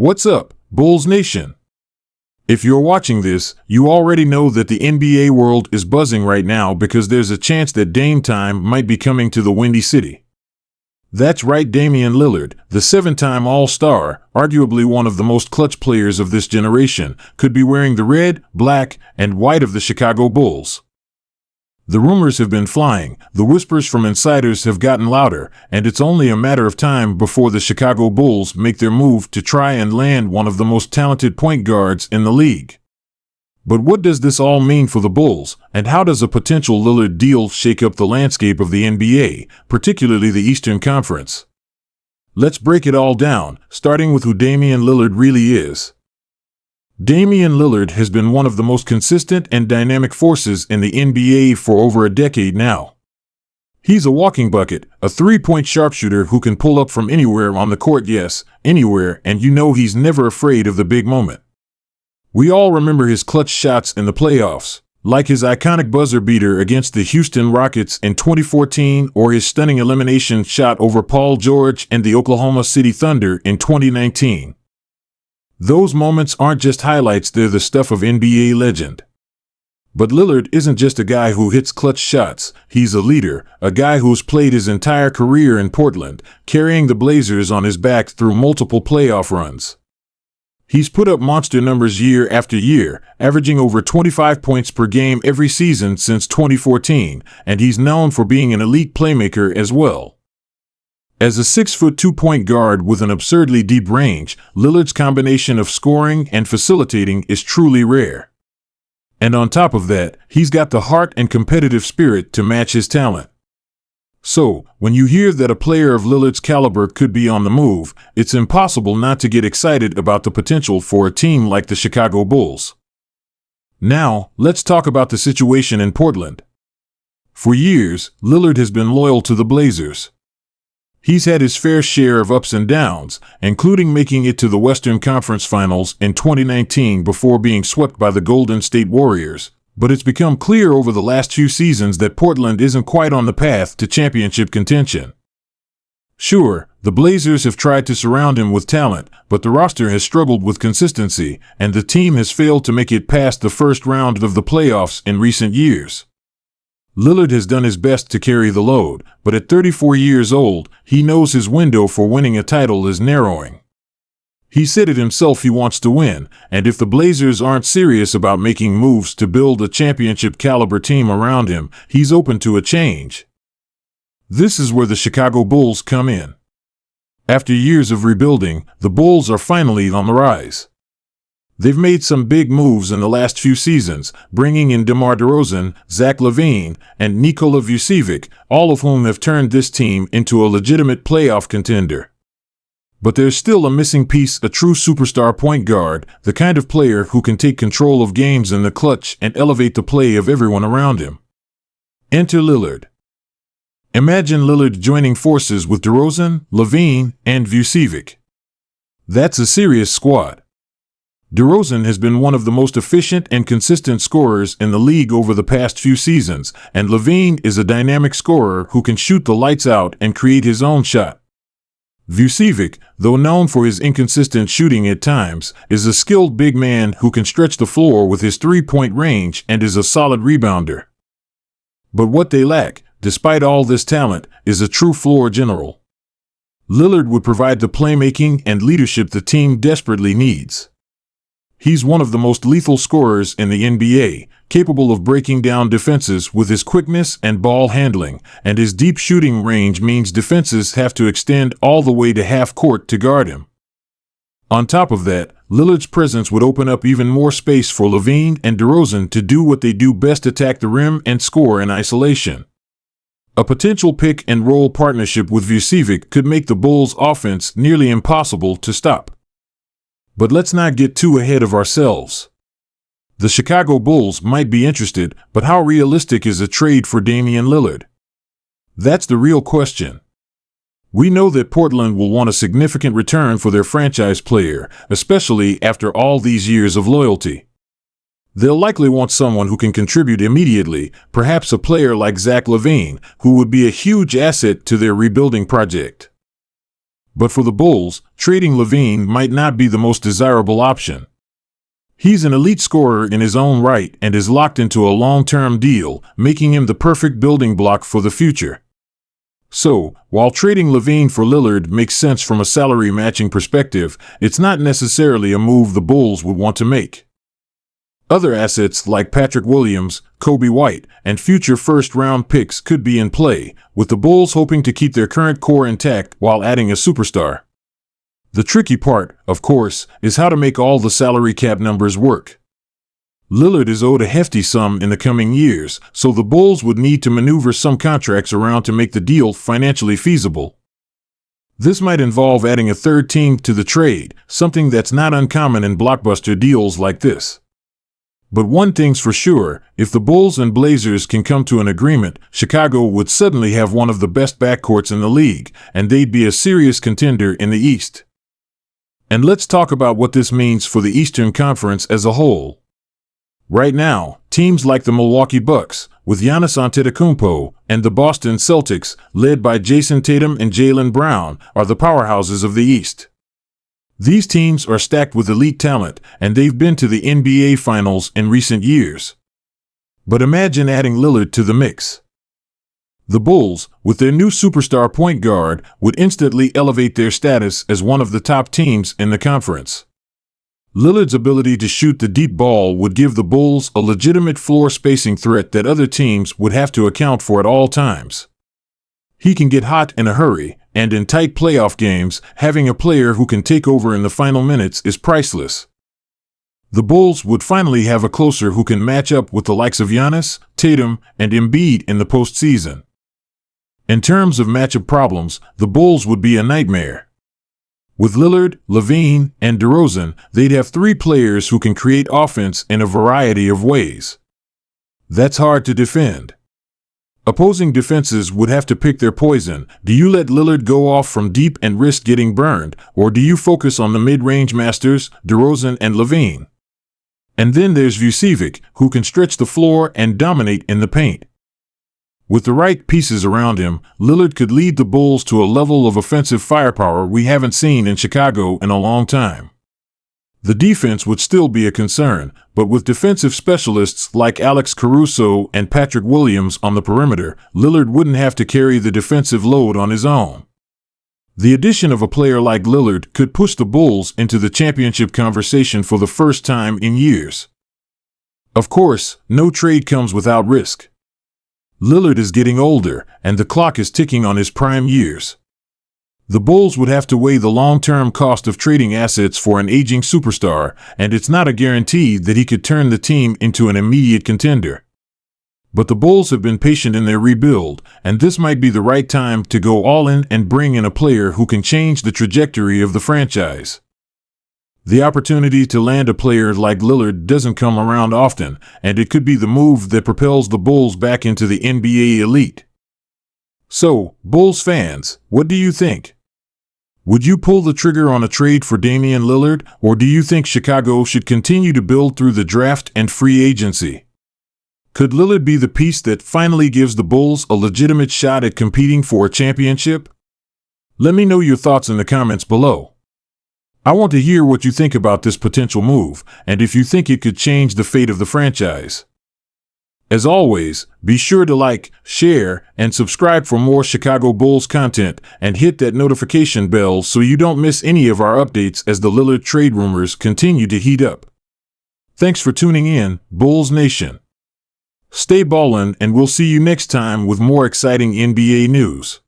What's up, Bulls Nation? If you're watching this, you already know that the NBA world is buzzing right now because there's a chance that Dame time might be coming to the Windy City. That's right, Damian Lillard, the seven-time All-Star, arguably one of the most clutch players of this generation, could be wearing the red, black, and white of the Chicago Bulls. The rumors have been flying, the whispers from insiders have gotten louder, and it's only a matter of time before the Chicago Bulls make their move to try and land one of the most talented point guards in the league. But what does this all mean for the Bulls, and how does a potential Lillard deal shake up the landscape of the NBA, particularly the Eastern Conference? Let's break it all down, starting with who Damian Lillard really is. Damian Lillard has been one of the most consistent and dynamic forces in the NBA for over a decade now. He's a walking bucket, a three-point sharpshooter who can pull up from anywhere on the court, yes, anywhere, and you know he's never afraid of the big moment. We all remember his clutch shots in the playoffs, like his iconic buzzer beater against the Houston Rockets in 2014 or his stunning elimination shot over Paul George and the Oklahoma City Thunder in 2019. Those moments aren't just highlights, they're the stuff of NBA legend. But Lillard isn't just a guy who hits clutch shots, he's a leader, a guy who's played his entire career in Portland, carrying the Blazers on his back through multiple playoff runs. He's put up monster numbers year after year, averaging over 25 points per game every season since 2014, and he's known for being an elite playmaker as well. As a 6-foot 2-point guard with an absurdly deep range, Lillard's combination of scoring and facilitating is truly rare. And on top of that, he's got the heart and competitive spirit to match his talent. So, when you hear that a player of Lillard's caliber could be on the move, it's impossible not to get excited about the potential for a team like the Chicago Bulls. Now, let's talk about the situation in Portland. For years, Lillard has been loyal to the Blazers. He's had his fair share of ups and downs, including making it to the Western Conference Finals in 2019 before being swept by the Golden State Warriors. But it's become clear over the last few seasons that Portland isn't quite on the path to championship contention. Sure, the Blazers have tried to surround him with talent, but the roster has struggled with consistency, and the team has failed to make it past the first round of the playoffs in recent years. Lillard has done his best to carry the load, but at 34 years old, he knows his window for winning a title is narrowing. He said it himself, he wants to win, and if the Blazers aren't serious about making moves to build a championship-caliber team around him, he's open to a change. This is where the Chicago Bulls come in. After years of rebuilding, the Bulls are finally on the rise. They've made some big moves in the last few seasons, bringing in DeMar DeRozan, Zach LaVine, and Nikola Vucevic, all of whom have turned this team into a legitimate playoff contender. But there's still a missing piece, a true superstar point guard, the kind of player who can take control of games in the clutch and elevate the play of everyone around him. Enter Lillard. Imagine Lillard joining forces with DeRozan, LaVine, and Vucevic. That's a serious squad. DeRozan has been one of the most efficient and consistent scorers in the league over the past few seasons, and LaVine is a dynamic scorer who can shoot the lights out and create his own shot. Vucevic, though known for his inconsistent shooting at times, is a skilled big man who can stretch the floor with his three-point range and is a solid rebounder. But what they lack, despite all this talent, is a true floor general. Lillard would provide the playmaking and leadership the team desperately needs. He's one of the most lethal scorers in the NBA, capable of breaking down defenses with his quickness and ball handling, and his deep shooting range means defenses have to extend all the way to half court to guard him. On top of that, Lillard's presence would open up even more space for LaVine and DeRozan to do what they do best, attack the rim and score in isolation. A potential pick-and-roll partnership with Vucevic could make the Bulls' offense nearly impossible to stop. But let's not get too ahead of ourselves. The Chicago Bulls might be interested, but how realistic is a trade for Damian Lillard? That's the real question. We know that Portland will want a significant return for their franchise player, especially after all these years of loyalty. They'll likely want someone who can contribute immediately, perhaps a player like Zach LaVine, who would be a huge asset to their rebuilding project. But for the Bulls, trading LaVine might not be the most desirable option. He's an elite scorer in his own right and is locked into a long-term deal, making him the perfect building block for the future. So, while trading LaVine for Lillard makes sense from a salary matching perspective, it's not necessarily a move the Bulls would want to make. Other assets like Patrick Williams, Kobe White, and future first-round picks could be in play, with the Bulls hoping to keep their current core intact while adding a superstar. The tricky part, of course, is how to make all the salary cap numbers work. Lillard is owed a hefty sum in the coming years, so the Bulls would need to maneuver some contracts around to make the deal financially feasible. This might involve adding a third team to the trade, something that's not uncommon in blockbuster deals like this. But one thing's for sure, if the Bulls and Blazers can come to an agreement, Chicago would suddenly have one of the best backcourts in the league, and they'd be a serious contender in the East. And let's talk about what this means for the Eastern Conference as a whole. Right now, teams like the Milwaukee Bucks, with Giannis Antetokounmpo, and the Boston Celtics, led by Jason Tatum and Jaylen Brown, are the powerhouses of the East. These teams are stacked with elite talent, and they've been to the NBA Finals in recent years. But imagine adding Lillard to the mix. The Bulls, with their new superstar point guard, would instantly elevate their status as one of the top teams in the conference. Lillard's ability to shoot the deep ball would give the Bulls a legitimate floor spacing threat that other teams would have to account for at all times. He can get hot in a hurry, and in tight playoff games, having a player who can take over in the final minutes is priceless. The Bulls would finally have a closer who can match up with the likes of Giannis, Tatum, and Embiid in the postseason. In terms of matchup problems, the Bulls would be a nightmare. With Lillard, LaVine, and DeRozan, they'd have three players who can create offense in a variety of ways. That's hard to defend. Opposing defenses would have to pick their poison. Do you let Lillard go off from deep and risk getting burned, or do you focus on the mid-range masters, DeRozan and LaVine? And then there's Vucevic, who can stretch the floor and dominate in the paint. With the right pieces around him, Lillard could lead the Bulls to a level of offensive firepower we haven't seen in Chicago in a long time. The defense would still be a concern, but with defensive specialists like Alex Caruso and Patrick Williams on the perimeter, Lillard wouldn't have to carry the defensive load on his own. The addition of a player like Lillard could push the Bulls into the championship conversation for the first time in years. Of course, no trade comes without risk. Lillard is getting older, and the clock is ticking on his prime years. The Bulls would have to weigh the long-term cost of trading assets for an aging superstar, and it's not a guarantee that he could turn the team into an immediate contender. But the Bulls have been patient in their rebuild, and this might be the right time to go all in and bring in a player who can change the trajectory of the franchise. The opportunity to land a player like Lillard doesn't come around often, and it could be the move that propels the Bulls back into the NBA elite. So, Bulls fans, what do you think? Would you pull the trigger on a trade for Damian Lillard, or do you think Chicago should continue to build through the draft and free agency? Could Lillard be the piece that finally gives the Bulls a legitimate shot at competing for a championship? Let me know your thoughts in the comments below. I want to hear what you think about this potential move, and if you think it could change the fate of the franchise. As always, be sure to like, share, and subscribe for more Chicago Bulls content, and hit that notification bell so you don't miss any of our updates as the Lillard trade rumors continue to heat up. Thanks for tuning in, Bulls Nation. Stay ballin', and we'll see you next time with more exciting NBA news.